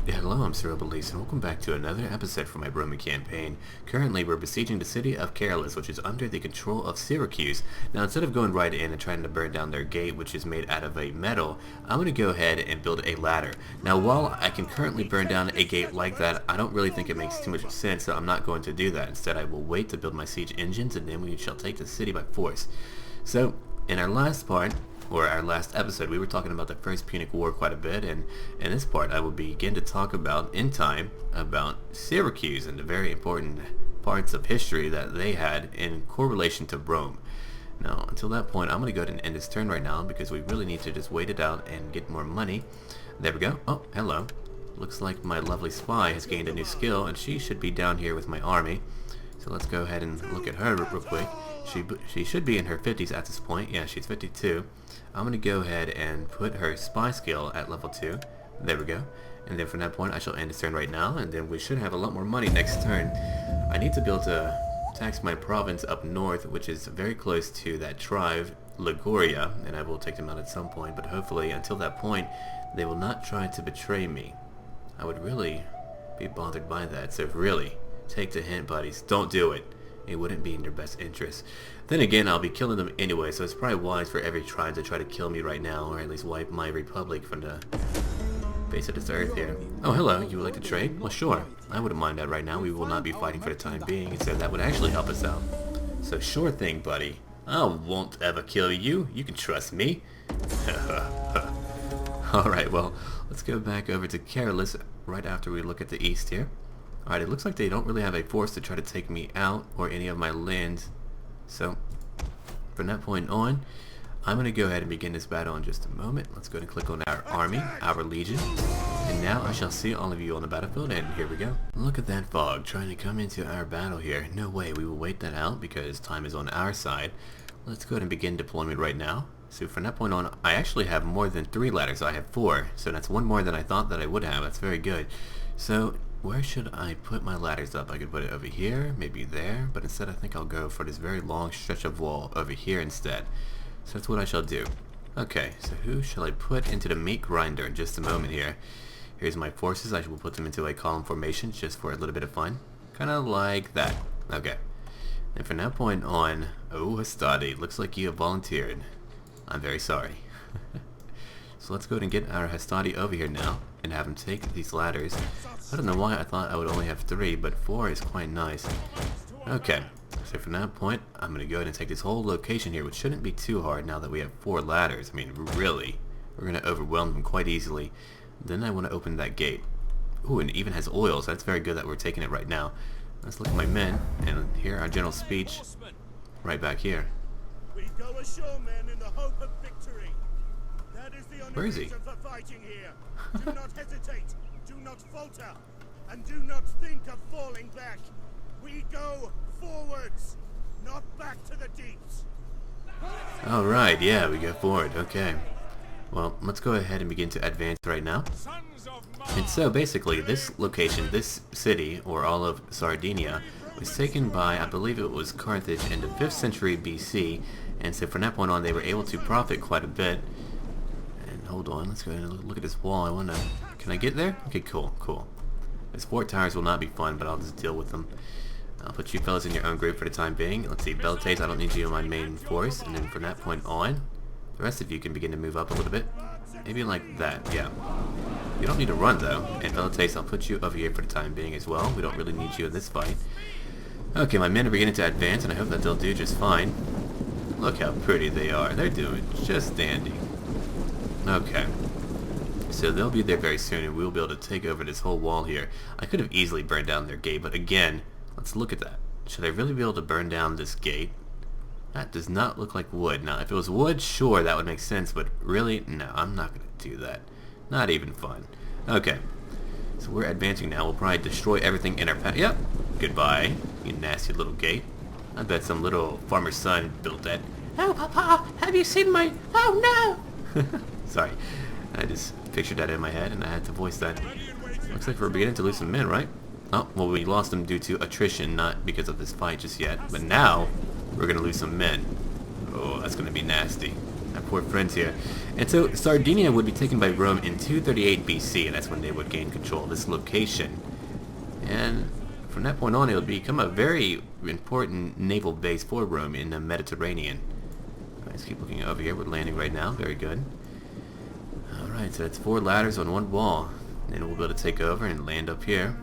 Hello, I'm SurrealBeliefs, and welcome back to another episode from my Roman campaign. Currently, we're besieging the city of Carolus, which is under the control of Syracuse. Now, instead of going right in and trying to burn down their gate, which is made out of a metal, I'm going to go ahead and build a ladder. Now, while I can currently burn down a gate like that, I don't really think it makes too much sense, so I'm not going to do that. Instead, I will wait to build my siege engines, and then we shall take the city by force. So, in our last part, or our last episode, we were talking about the First Punic War quite a bit, and in this part I will begin to talk about, in time, about Syracuse and the very important parts of history that they had in correlation to Rome. Now, until that point, I'm going to go ahead and end this turn right now, because we really need to just wait it out and get more money. There we go. Oh, hello. Looks like my lovely spy has gained a new skill, and she should be down here with my army. So let's go ahead and look at her real quick. She should be in her 50s at this point. Yeah, she's 52. I'm going to go ahead and put her spy skill at level 2. There we go. And then from that point, I shall end this turn right now, and then we should have a lot more money next turn. I need to be able to tax my province up north, which is very close to that tribe, Liguria, and I will take them out at some point, but hopefully until that point, they will not try to betray me. I would really be bothered by that, so really, take the hint, buddies. Don't do it. It wouldn't be in their best interest. Then again, I'll be killing them anyway, so it's probably wise for every tribe to try to kill me right now, or at least wipe my republic from the face of this earth here. Oh, hello. You would like to trade? Well, sure. I wouldn't mind that right now. We will not be fighting for the time being, and so that would actually help us out. So sure thing, buddy. I won't ever kill you. You can trust me. Alright, well, let's go back over to Carolus right after we look at the east here. Alright, it looks like they don't really have a force to try to take me out or any of my lands. So, from that point on, I'm going to go ahead and begin this battle in just a moment. Let's go ahead and click on our army, our legion. And now I shall see all of you on the battlefield, and here we go. Look at that fog trying to come into our battle here. No way, we will wait that out because time is on our side. Let's go ahead and begin deployment right now. So from that point on, I actually have more than 3 ladders. I have 4, so that's 1 more than I thought that I would have. That's very good. So, where should I put my ladders up? I could put it over here, maybe there, but instead I think I'll go for this very long stretch of wall over here instead. So that's what I shall do. Okay, so who shall I put into the meat grinder in just a moment here? Here's my forces. I will put them into a column formation just for a little bit of fun. Kind of like that. Okay. And from that point on, oh, Hastati, looks like you have volunteered. I'm very sorry. So let's go ahead and get our Hastati over here now and have him take these ladders. I don't know why I thought I would only have 3, but 4 is quite nice. Okay, so from that point, I'm going to go ahead and take this whole location here, which shouldn't be too hard now that we have 4 ladders. I mean, really, we're going to overwhelm them quite easily. Then I want to open that gate. Ooh, and it even has oil, so that's very good that we're taking it right now. Let's look at my men, and hear our general speech right back here. We go ashore, men, in the hope of victory. That is the only Where is he? reason for fighting here. Do not hesitate, do not falter, and do not think of falling back. We go forwards, not back to the deeps. Alright, yeah, we go forward. Okay. Well, let's go ahead and begin to advance right now. And so basically, this location, this city, or all of Sardinia, was taken by, I believe it was Carthage in the 5th century BC, and so from that point on they were able to profit quite a bit. And hold on, let's go ahead and look at this wall. I want to, can I get there? Okay, cool. These 4 towers will not be fun, but I'll just deal with them. I'll put you fellas in your own group for the time being. Let's see, Beltates, I don't need you in my main force, and then from that point on, the rest of you can begin to move up a little bit. Maybe like that, yeah. You don't need to run though, and Beltates, I'll put you over here for the time being as well. We don't really need you in this fight. Okay, my men are beginning to advance, and I hope that they'll do just fine. Look how pretty they are. They're doing just dandy. Okay. So they'll be there very soon, and we'll be able to take over this whole wall here. I could have easily burned down their gate, but again, let's look at that. Should I really be able to burn down this gate? That does not look like wood. Now, if it was wood, sure, that would make sense, but really, no, I'm not going to do that. Not even fun. Okay. So we're advancing now. We'll probably destroy everything in our path. Yep. Goodbye, you nasty little gate. I bet some little farmer's son built that. Oh, Papa, have you seen my... Oh, no! Sorry. I just pictured that in my head, and I had to voice that. Looks like we're beginning to lose some men, right? Oh, well, we lost them due to attrition, not because of this fight just yet. But now, we're going to lose some men. Oh, that's going to be nasty. I poor friends here. And so Sardinia would be taken by Rome in 238 BC, and that's when they would gain control of this location. And from that point on, it would become a very important naval base for Rome in the Mediterranean. Let's keep looking over here. We're landing right now. Very good. Alright, so that's 4 ladders on one wall. And we'll be able to take over and land up here.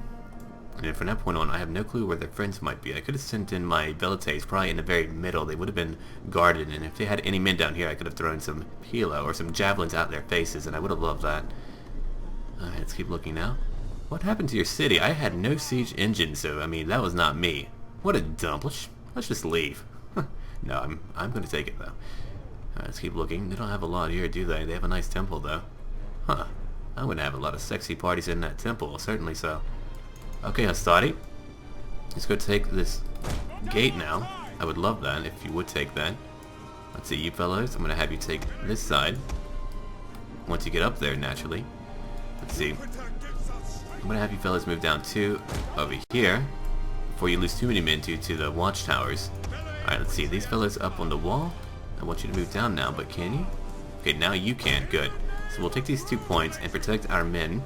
And then from that point on, I have no clue where their friends might be. I could have sent in my velites probably in the very middle. They would have been guarded, and if they had any men down here, I could have thrown some pila or some javelins out their faces, and I would have loved that. Alright, let's keep looking now. What happened to your city? I had no siege engine, so I mean, that was not me. What a dump. Let's just leave. No, I'm going to take it, though. Alright, let's keep looking. They don't have a lot here, do they? They have a nice temple, though. Huh. I'm going to have a lot of sexy parties in that temple, certainly so. Okay, Hastati. Let's go take this gate now. I would love that if you would take that. Let's see, you fellows. I'm going to have you take this side. Once you get up there, naturally. Let's see. I'm going to have you fellows move down to over here. Before you lose too many men to the watchtowers. Alright, let's see. These fellows up on the wall. I want you to move down now, but can you? Okay, now you can. Good. So we'll take these 2 points and protect our men.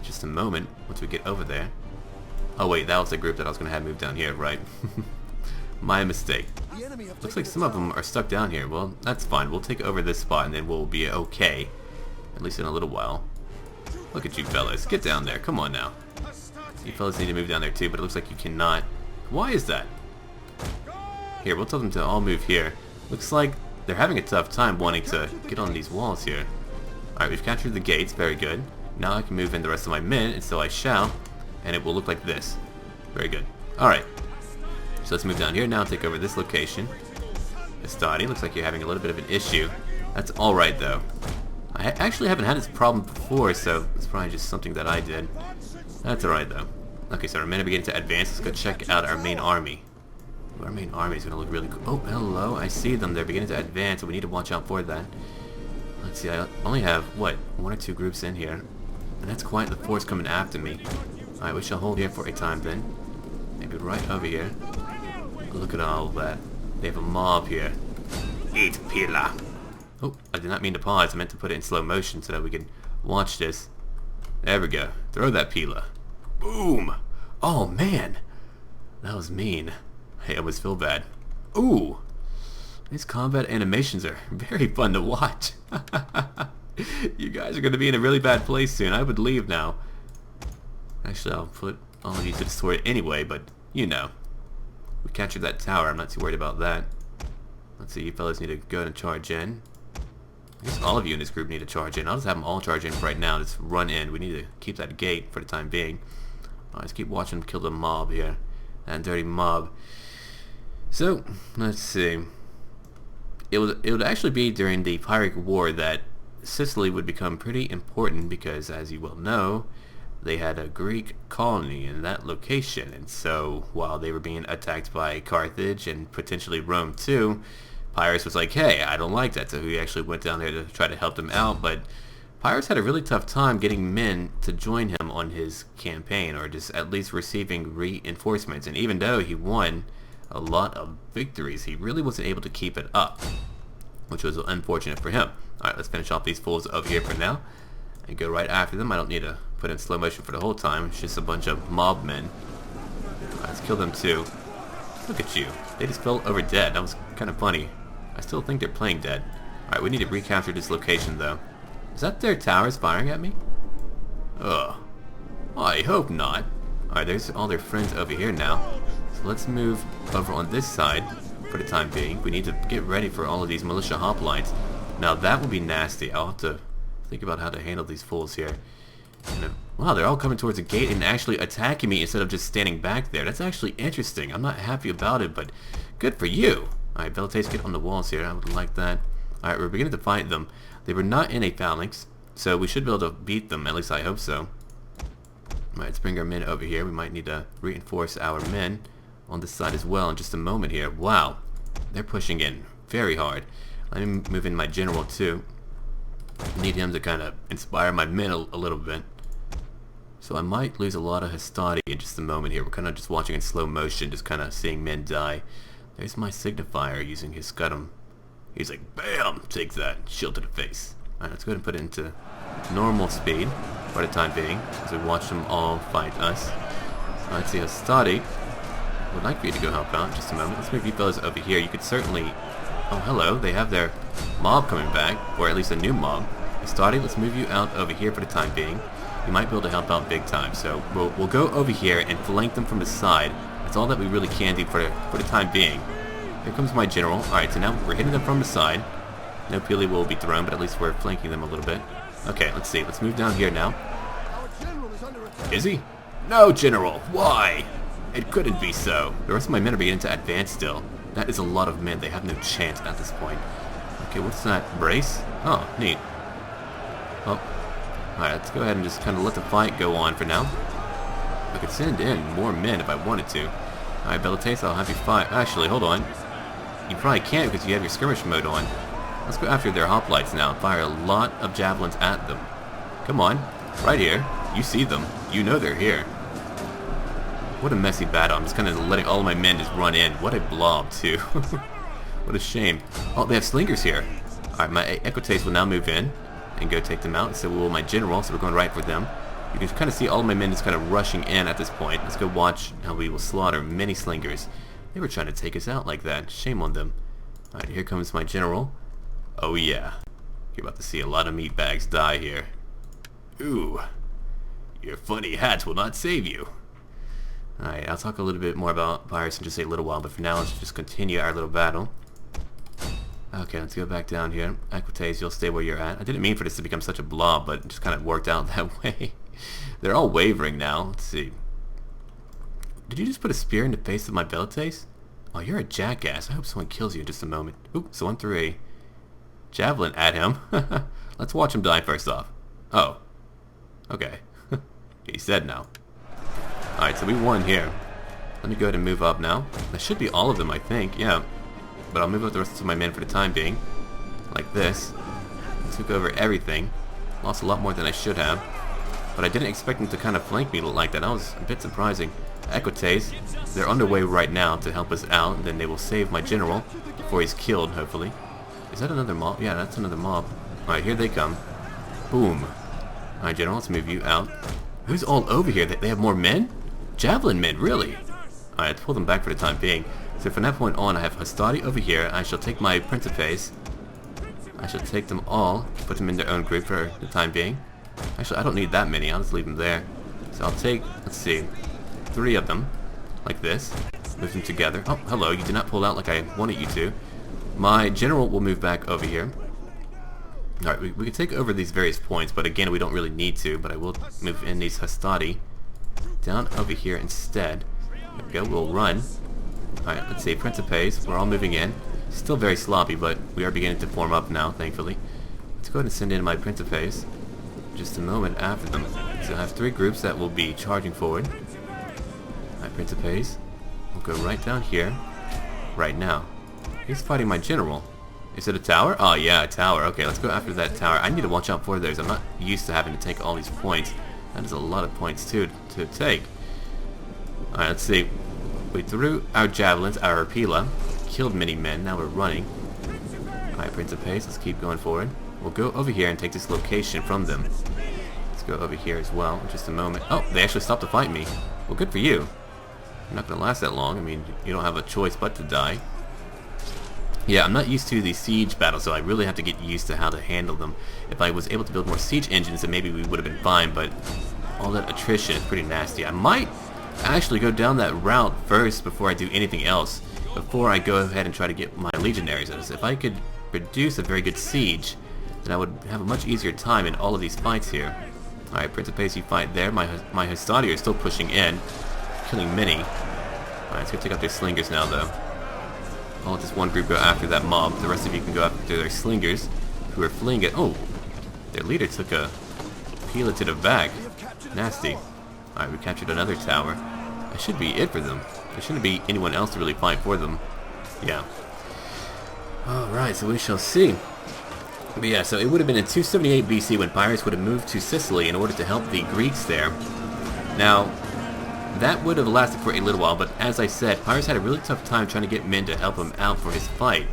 Just a moment, once we get over there. Oh wait, that was the group that I was going to have move down here, right? My mistake. Looks like some of them are stuck down here. Well, that's fine. We'll take over this spot and then we'll be okay. At least in a little while. Look at you fellas. Get down there. Come on now. You fellas need to move down there too, but it looks like you cannot. Why is that? Here, we'll tell them to all move here. Looks like they're having a tough time wanting to get on these walls here. Alright, we've captured the gates. Very good. Now I can move in the rest of my men, and so I shall, and it will look like this. Very good. Alright, so let's move down here now and take over this location. Estadi, looks like you're having a little bit of an issue. That's alright though. I actually haven't had this problem before, so it's probably just something that I did. That's alright though. Okay, so our men are beginning to advance. Let's go check out our main army. Our main army is going to look really cool. Oh, hello, I see them. They're beginning to advance, and we need to watch out for that. Let's see, I only have, what, 1 or 2 groups in here. And that's quite the force coming after me. Alright, we shall hold here for a time then. Maybe right over here. Look at all that. They have a mob here. Eat pila. Oh, I did not mean to pause. I meant to put it in slow motion so that we can watch this. There we go. Throw that pila. Boom! Oh man! That was mean. I almost feel bad. Ooh! These combat animations are very fun to watch. You guys are going to be in a really bad place soon. I would leave now. Actually, I'll put all of you to the sword anyway, but you know. We captured that tower. I'm not too worried about that. Let's see, you fellas need to go and charge in. I guess all of you in this group need to charge in. I'll just have them all charge in right now. Just run in. We need to keep that gate for the time being. Alright, let's keep watching them kill the mob here. That dirty mob. So, let's see. It would actually be during the Pyrrhic War that Sicily would become pretty important because, as you well know, they had a Greek colony in that location, and so while they were being attacked by Carthage and potentially Rome too, Pyrrhus was like, hey, I don't like that, so he actually went down there to try to help them out, but Pyrrhus had a really tough time getting men to join him on his campaign, or just at least receiving reinforcements, and even though he won a lot of victories, he really wasn't able to keep it up, which was unfortunate for him. Alright, let's finish off these fools over here for now and go right after them. I don't need to put in slow motion for the whole time. It's just a bunch of mob men. Alright, let's kill them too. Look at you. They just fell over dead. That was kind of funny. I still think they're playing dead. Alright, we need to recapture this location though. Is that their towers firing at me? Ugh. I hope not. Alright, there's all their friends over here now. So let's move over on this side for the time being. We need to get ready for all of these militia hoplites. Now that would be nasty. I'll have to think about how to handle these fools here. And wow, they're all coming towards the gate and actually attacking me instead of just standing back there. That's actually interesting. I'm not happy about it, but good for you. Alright, Velites, get on the walls here. I would like that. Alright, we're beginning to fight them. They were not in a phalanx, so we should be able to beat them. At least I hope so. Alright, let's bring our men over here. We might need to reinforce our men on this side as well in just a moment here. Wow, they're pushing in very hard. Let me move in my general too. I need him to kind of inspire my men a little bit. So I might lose a lot of Hastati in just a moment here. We're kind of just watching in slow motion, just kind of seeing men die. There's my signifier using his scutum. He's like, bam! Take that. Shield to the face. Alright, let's go ahead and put it into normal speed for the time being, as we watch them all fight us. Let's see, Hastati would like for you to go help out in just a moment. Let's move you fellas over here. You could certainly... Oh, hello. They have their mob coming back, or at least a new mob. Hastati, let's move you out over here for the time being. You might be able to help out big time, so we'll go over here and flank them from the side. That's all that we really can do for the time being. Here comes my general. Alright, so now we're hitting them from the side. No Peely will be thrown, but at least we're flanking them a little bit. Okay, let's see. Let's move down here now. Is he? No, General. Why? It couldn't be so. The rest of my men are beginning to advance still. That is a lot of men. They have no chance at this point. Okay, what's that? Brace? Oh, neat. Well, alright, let's go ahead and just kind of let the fight go on for now. I could send in more men if I wanted to. Alright, Belitace, I'll have you fight. Actually, hold on. You probably can't because you have your skirmish mode on. Let's go after their hoplites now and fire a lot of javelins at them. Come on. Right here. You see them. You know they're here. What a messy battle. I'm just kind of letting all of my men just run in. What a blob, too. What a shame. Oh, they have slingers here. Alright, my Equites will now move in and go take them out. So will my general, so we're going right for them. You can kind of see all of my men just kind of rushing in at this point. Let's go watch how we will slaughter many slingers. They were trying to take us out like that. Shame on them. Alright, here comes my general. Oh yeah. You're about to see a lot of meat bags die here. Ooh. Your funny hats will not save you. Alright, I'll talk a little bit more about virus in just a little while, but for now let's just continue our little battle. Okay, let's go back down here. Equites, you'll stay where you're at. I didn't mean for this to become such a blob, but it just kind of worked out that way. They're all wavering now. Let's see. Did you just put a spear in the face of my Belitace? Oh, you're a jackass. I hope someone kills you in just a moment. Oop, someone threw a javelin at him. Let's watch him die first off. Oh. Okay. He's dead now. Alright, so we won here. Let me go ahead and move up now. That should be all of them, I think. Yeah. But I'll move up the rest of my men for the time being. Like this. Took over everything. Lost a lot more than I should have. But I didn't expect them to kind of flank me like that. That was a bit surprising. Equites, they're underway right now to help us out. And then they will save my general before he's killed, hopefully. Is that another mob? Yeah, that's another mob. Alright, here they come. Boom. Alright, general, let's move you out. Who's all over here? They have more men? Javelin men, really? Alright, let's pull them back for the time being. So from that point on, I have Hastati over here. I shall take my Principes. I shall take them all, put them in their own group for the time being. Actually, I don't need that many. I'll just leave them there. So I'll take, let's see, 3 of them, like this. Move them together. Oh, hello, you did not pull out like I wanted you to. My general will move back over here. Alright, we can take over these various points, but again, we don't really need to. But I will move in these Hastati down over here instead. There we go, we'll run. Alright, let's see, Principes, we're all moving in. Still very sloppy, but we are beginning to form up now, thankfully. Let's go ahead and send in my Principes just a moment after them. So I have 3 groups that will be charging forward. Alright, Principes, we'll go right down here, right now. He's fighting my general. Is it a tower? Oh yeah, a tower. Okay, let's go after that tower. I need to watch out for those. I'm not used to having to take all these points. That is a lot of points too to take. Alright, let's see. We threw our javelins, our Arpila, killed many men, now we're running. Alright, Principes, let's keep going forward. We'll go over here and take this location from them. Let's go over here as well in just a moment. Oh, they actually stopped to fight me. Well, good for you. You're not going to last that long. I mean, you don't have a choice but to die. Yeah, I'm not used to the siege battles, so I really have to get used to how to handle them. If I was able to build more siege engines, then maybe we would have been fine, but all that attrition is pretty nasty. I might actually go down that route first before I do anything else, before I go ahead and try to get my legionaries. If I could produce a very good siege, then I would have a much easier time in all of these fights here. Alright, Principes, you fight there. My Hastati are still pushing in, killing many. Alright, let's go take out their slingers now, though. I'll let this one group go after that mob. The rest of you can go after their slingers, who are fleeing it. Oh, their leader took a peel to the back. Nasty. Alright, we captured another tower. That should be it for them. There shouldn't be anyone else to really fight for them. Yeah. Alright, so we shall see. But yeah, so it would have been in 278 BC when Pyrrhus would have moved to Sicily in order to help the Greeks there. Now, that would have lasted for a little while, but as I said, Pyrrhus had a really tough time trying to get men to help him out for his fight.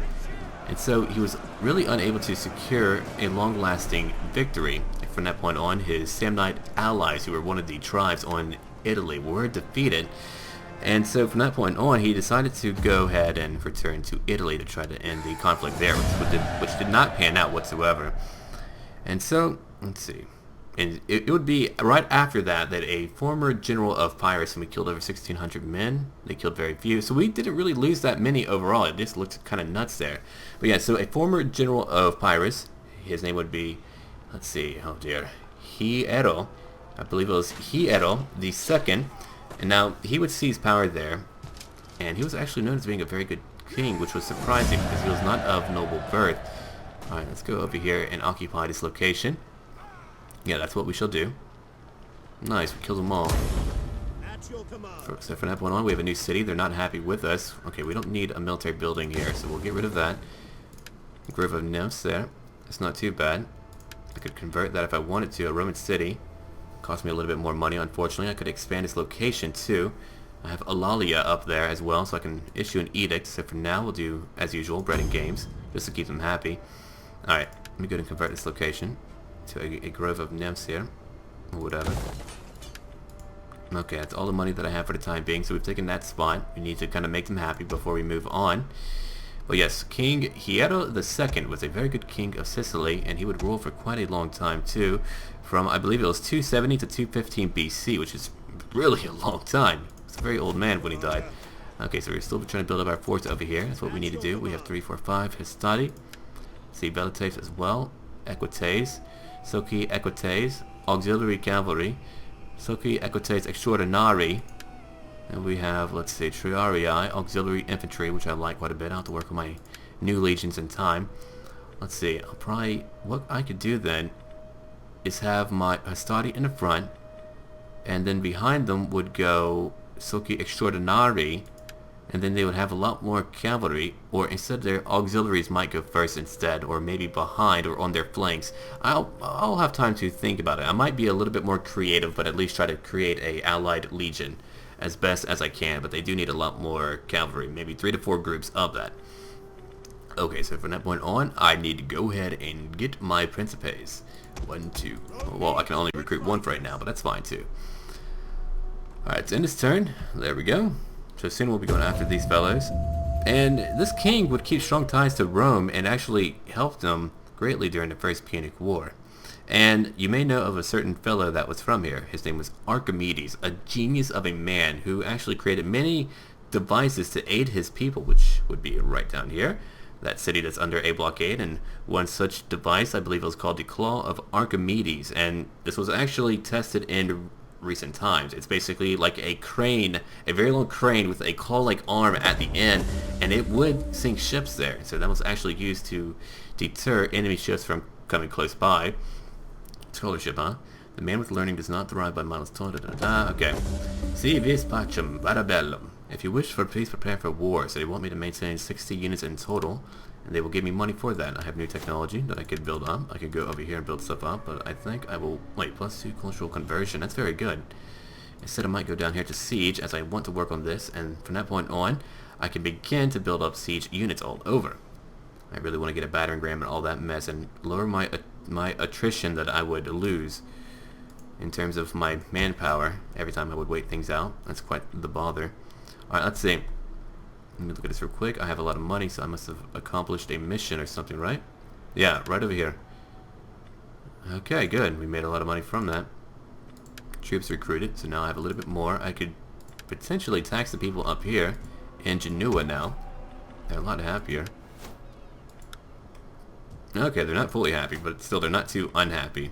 And so he was really unable to secure a long-lasting victory. From that point on, his Samnite allies, who were one of the tribes on Italy, were defeated. And so from that point on, he decided to go ahead and return to Italy to try to end the conflict there, which did not pan out whatsoever. And so, let's see. And it would be right after that a former general of Pyrrhus, and we killed over 1,600 men. They killed very few. So we didn't really lose that many overall. It just looked kind of nuts there. But yeah, so a former general of Pyrrhus, his name would be, let's see, oh dear, Hiero. I believe it was Hiero the second. And now he would seize power there. And he was actually known as being a very good king, which was surprising because he was not of noble birth. Alright, let's go over here and occupy this location. Yeah, that's what we shall do. Nice, we killed them all. So from that point on, we have a new city. They're not happy with us. Okay, we don't need a military building here, so we'll get rid of that. Grove of Nymphs there. That's not too bad. I could convert that if I wanted to. A Roman city. Cost me a little bit more money, unfortunately. I could expand its location too. I have Alalia up there as well, so I can issue an edict. So for now, we'll do, as usual, bread and games, just to keep them happy. Alright, let me go ahead and convert this location to a Grove of Nymphs here, or whatever. Okay, that's all the money that I have for the time being, so we've taken that spot. We need to kind of make them happy before we move on. But yes, King Hiero II was a very good king of Sicily, and he would rule for quite a long time too, from I believe it was 270 to 215 BC, which is really a long time. He's a very old man when he died. Okay, so we're still trying to build up our forts over here. That's what we need to do. We have 3, 4, 5 Histadi. See Velites as well. Equites. Soci Equites. Auxiliary Cavalry. Soci Equites Extraordinari. And we have, let's see, Triarii, Auxiliary Infantry, which I like quite a bit. I'll have to work on my new legions in time. Let's see, I'll probably, what I could do then is have my Hastati in the front, and then behind them would go Soci Extraordinari, and then they would have a lot more cavalry, or instead their auxiliaries might go first instead, or maybe behind or on their flanks. I'll have time to think about it. I might be a little bit more creative, but at least try to create a allied legion as best as I can, but they do need a lot more cavalry, maybe 3 to 4 groups of that. Okay, so from that point on, I need to go ahead and get my Principes. 1, 2. Well, I can only recruit 1 for right now, but that's fine too. Alright, it's in his turn. There we go. So soon we'll be going after these fellows. And this king would keep strong ties to Rome and actually helped them greatly during the First Punic War. And you may know of a certain fellow that was from here. His name was Archimedes, a genius of a man who actually created many devices to aid his people, which would be right down here. That city that's under a blockade, and one such device, I believe it was called the Claw of Archimedes, and this was actually tested in recent times. It's basically like a crane, a very long crane with a claw-like arm at the end, and it would sink ships there. So that was actually used to deter enemy ships from coming close by. Scholarship, huh? The man with learning does not thrive by models taught. Okay. Si vis pacem varabellum. If you wish for peace, prepare for war. So they want me to maintain 60 units in total, and they will give me money for that. I have new technology that I could build up. I could go over here and build stuff up, but I think I will... Wait, +2 cultural conversion. That's very good. Instead, I might go down here to siege, as I want to work on this, and from that point on, I can begin to build up siege units all over. I really want to get a battering ram and all that mess, and lower my attrition that I would lose in terms of my manpower every time I would wait things out. That's quite the bother. Alright, let's see. Let me look at this real quick. I have a lot of money, so I must have accomplished a mission or something, right? Yeah, right over here. Okay, good. We made a lot of money from that. Troops recruited, so now I have a little bit more. I could potentially tax the people up here in Genoa now. They're a lot happier. Okay, they're not fully happy, but still they're not too unhappy.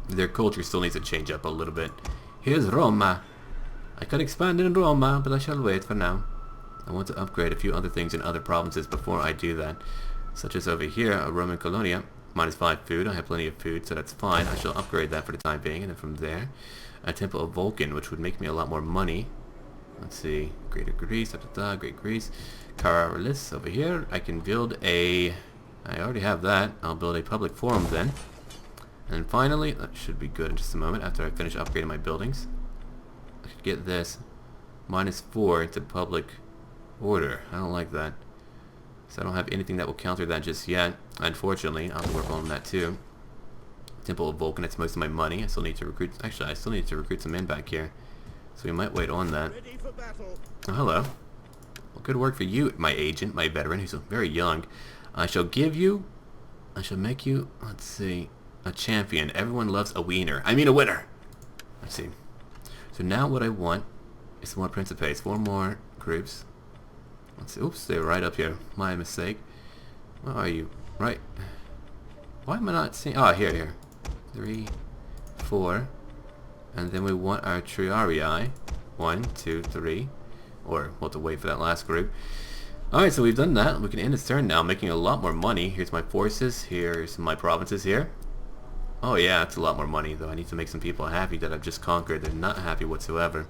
Their culture still needs to change up a little bit. Here's Roma. I could expand in Roma, but I shall wait for now. I want to upgrade a few other things in other provinces before I do that. Such as over here, a Roman Colonia. -5 food. I have plenty of food, so that's fine. I shall upgrade that for the time being, and then from there, a Temple of Vulcan, which would make me a lot more money. Let's see. Greater Greece, Great Greece. Caralis over here. I can build a... I already have that. I'll build a public forum then. And finally, that should be good in just a moment after I finish upgrading my buildings. I could get this -4 to public order. I don't like that. So I don't have anything that will counter that just yet. Unfortunately, I'll have to work on that too. Temple of Vulcan, that's most of my money. I still need to recruit, actually I still need to recruit some men back here. So we might wait on that. Oh, hello. Well, good work for you, my agent, my veteran, who's very young. I shall make you, let's see, a champion. Everyone loves a wiener. I mean a winner. Let's see. So now what I want is some more Principes. 4 more groups. Let's see. Oops, they're right up here. My mistake. Where are you? Right. Why am I not seeing? Oh, here. 3, 4. And then we want our Triarii. 1, 2, 3. Or we'll have to wait for that last group. Alright, so we've done that. We can end its turn now, making a lot more money. Here's my forces. Here's my provinces here. Oh yeah, that's a lot more money, though. I need to make some people happy that I've just conquered. They're not happy whatsoever.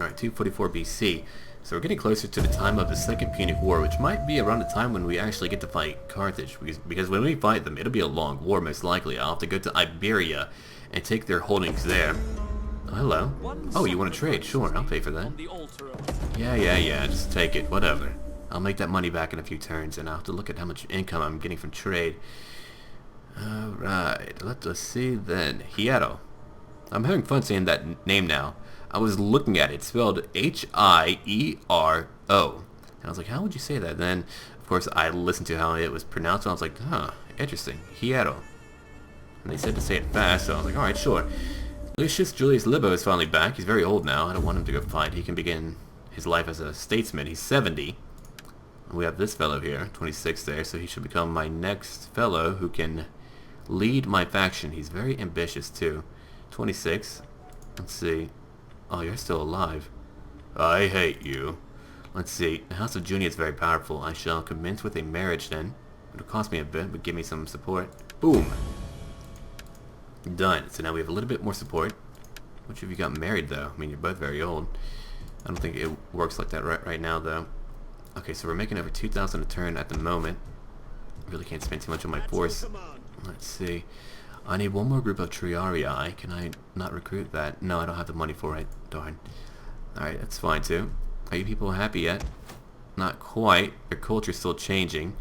Alright, 244 BC. So we're getting closer to the time of the Second Punic War, which might be around the time when we actually get to fight Carthage. Because when we fight them, it'll be a long war, most likely. I'll have to go to Iberia and take their holdings there. Oh, hello. Oh, you want to trade? Sure, I'll pay for that. Yeah, just take it, whatever. I'll make that money back in a few turns, and I'll have to look at how much income I'm getting from trade. Alright, let us see then. Hiero. I'm having fun saying that name now. I was looking at it, spelled H-I-E-R-O. And I was like, how would you say that? Then, of course, I listened to how it was pronounced, and I was like, huh, interesting. Hiero. And they said to say it fast, so I was like, alright, sure. Lucius Julius Libo is finally back. He's very old now. I don't want him to go fight. He can begin his life as a statesman. He's 70. And we have this fellow here, 26 there, so he should become my next fellow who can lead my faction. He's very ambitious, too. 26. Let's see. Oh, you're still alive. I hate you. Let's see. The House of Junia is very powerful. I shall commence with a marriage then. It'll cost me a bit, but give me some support. Boom. Done. So now we have a little bit more support. Which of you got married, though? I mean, you're both very old. I don't think it works like that right now, though. Okay, so we're making over 2,000 a turn at the moment. Really can't spend too much on my force. Let's see. I need one more group of Triarii. Can I not recruit that? No, I don't have the money for it. Darn. Alright, that's fine, too. Are you people happy yet? Not quite. Your culture's still changing.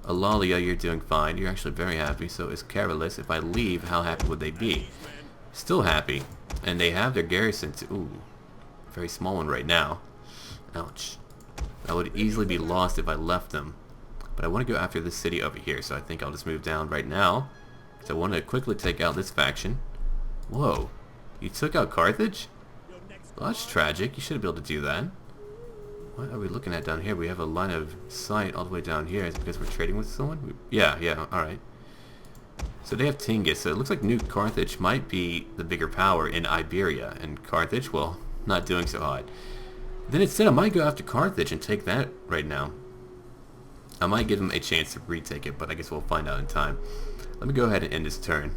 Eulalia, you're doing fine. You're actually very happy. So is Carolus. If I leave, how happy would they be? Still happy. And they have their garrison too. Ooh. Very small one right now. Ouch. I would easily be lost if I left them. But I want to go after this city over here. So I think I'll just move down right now. So I want to quickly take out this faction. Whoa. You took out Carthage? Well, that's tragic. You should be able to do that. What are we looking at down here? We have a line of sight all the way down here. Is it because we're trading with someone? Yeah, alright. So they have Tingis. So it looks like New Carthage might be the bigger power in Iberia. And Carthage, well, not doing so hot. Then instead I might go after Carthage and take that right now. I might give them a chance to retake it, but I guess we'll find out in time. Let me go ahead and end this turn.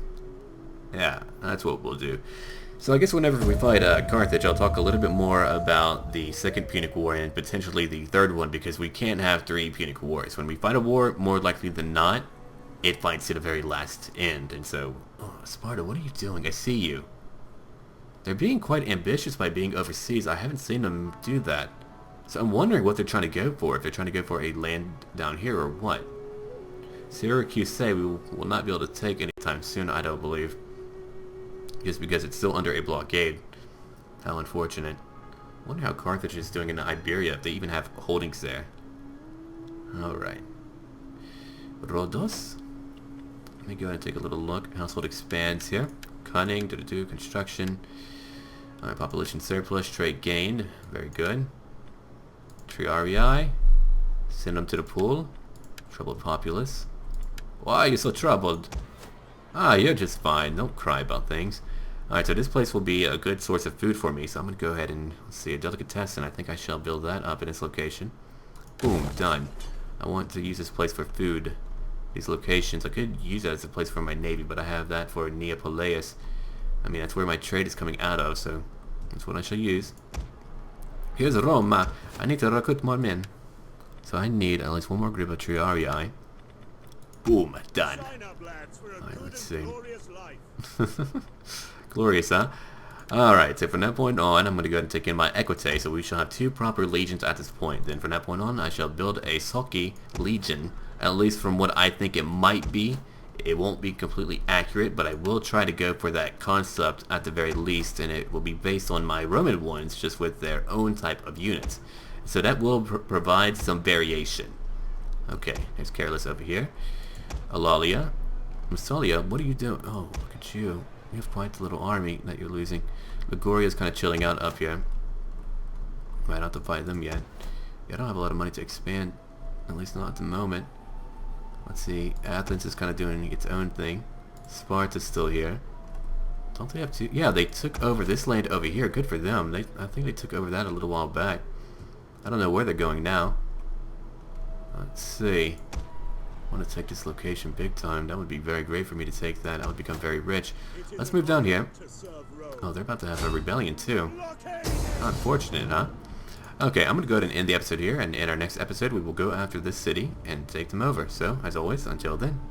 Yeah, that's what we'll do. So I guess whenever we fight Carthage, I'll talk a little bit more about the Second Punic War and potentially the third one, because we can't have 3 Punic Wars. When we fight a war, more likely than not, it fights to the very last end. And so, oh, Sparta, what are you doing? I see you. They're being quite ambitious by being overseas. I haven't seen them do that. So I'm wondering what they're trying to go for. If they're trying to go for a land down here or what. Syracuse we will not be able to take anytime soon, I don't believe. Just because it's still under a blockade. How unfortunate. I wonder how Carthage is doing in Iberia, if they even have holdings there. Alright. Rhodos. Let me go ahead and take a little look. Household expands here. Cunning, construction. Alright, population surplus, trade gained. Very good. Triarii. Send them to the pool. Troubled populace. Why are you so troubled? Ah, you're just fine. Don't cry about things. Alright, so this place will be a good source of food for me, so I'm going to go ahead and, let's see, a delicatessen. I think I shall build that up in this location. Boom, done. I want to use this place for food. These locations, I could use that as a place for my navy, but I have that for Neapolis. I mean, that's where my trade is coming out of, so that's what I shall use. Here's Roma. I need to recruit more men. So I need at least one more group of Triarii. Boom, done. Alright, let's see. Glorious, huh? Alright, so from that point on, I'm going to go ahead and take in my Equite, so we shall have 2 proper legions at this point. Then from that point on, I shall build a Sulky legion, at least from what I think it might be. It won't be completely accurate, but I will try to go for that concept at the very least, and it will be based on my Roman ones, just with their own type of units. So that will provide some variation. Okay, there's Careless over here. Alalia. Massalia, what are you doing? Oh, look at you. You have quite the little army that you're losing. Ligoria's kind of chilling out up here. Might not have to fight them yet. Yeah, I don't have a lot of money to expand. At least not at the moment. Let's see. Athens is kind of doing its own thing. Sparta's still here. Don't they have to? Yeah, they took over this land over here. Good for them. I think they took over that a little while back. I don't know where they're going now. Let's see. I want to take this location big time. That would be very great for me to take that. I would become very rich. Let's move down here. Oh, they're about to have a rebellion too. Unfortunate, huh? Okay, I'm going to go ahead and end the episode here, and in our next episode we will go after this city and take them over. So, as always, until then.